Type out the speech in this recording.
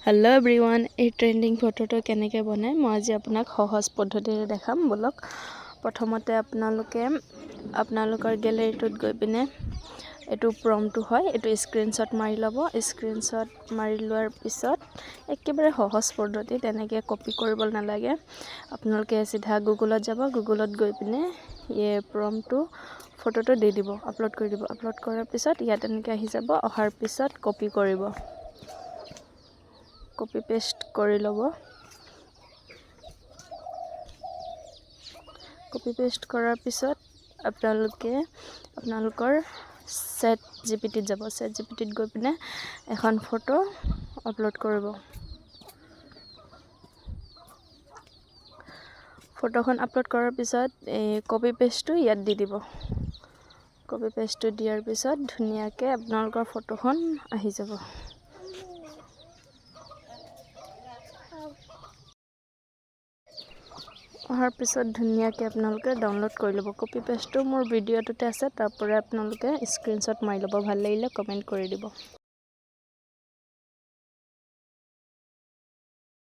hello everyone এই trending ফটোটো কেনেকৈ বনায় মই আজি আপোনাক সহজ পদ্ধতিৰে দেখাম বলক প্ৰথমতে আপোনালোকৰ গ্যালাৰীটোত গৈ পিনে এটো প্ৰম্পটো হয় এটো স্ক্ৰিনশ্বট মাৰি ল'ব স্ক্ৰিনশ্বট মাৰি লোৱাৰ পিছত একেবাৰে সহজ পদ্ধতি তেনেকৈ কপি কৰিব নালাগে আপোনালোকে সিধা গুগলত যাব গুগলত গৈ পিনে এই প্ৰম্পটো ফটোটো দি দিব আপলোড কৰি দিব আপলোড কৰাৰ পিছত ইয়াত এনেকৈ আহি যাব অহাৰ পিছত কপি কৰিব कपि पेस्ट কৰি লব कपि पेस्ट কৰাৰ পিছত আপোনালোকৰ চ্যাট জিপিটিত যাব চ্যাট জিপিটিত গৈ পিনে এখন ফটো আপলোড কৰিব ফটোখন আপলোড কৰাৰ পিছত এই কপি পেষ্টটো ইয়াত দি দিব কপি পেষ্টটো দিয়াৰ পিছত ধুনিয়াকৈ আপোনালোকৰ ফটোখন আহি যাব অহাৰ পিছত ধুনিয়াকৈ আপোনালোকে ডাউনলোড কৰি ল'ব কপি পেষ্টটো মোৰ ভিডিঅ'টোতে আছে তাৰ পৰা আপোনালোকে স্ক্ৰিনশ্বট মাৰি ল'ব ভাল লাগিলে কমেন্ট কৰি দিব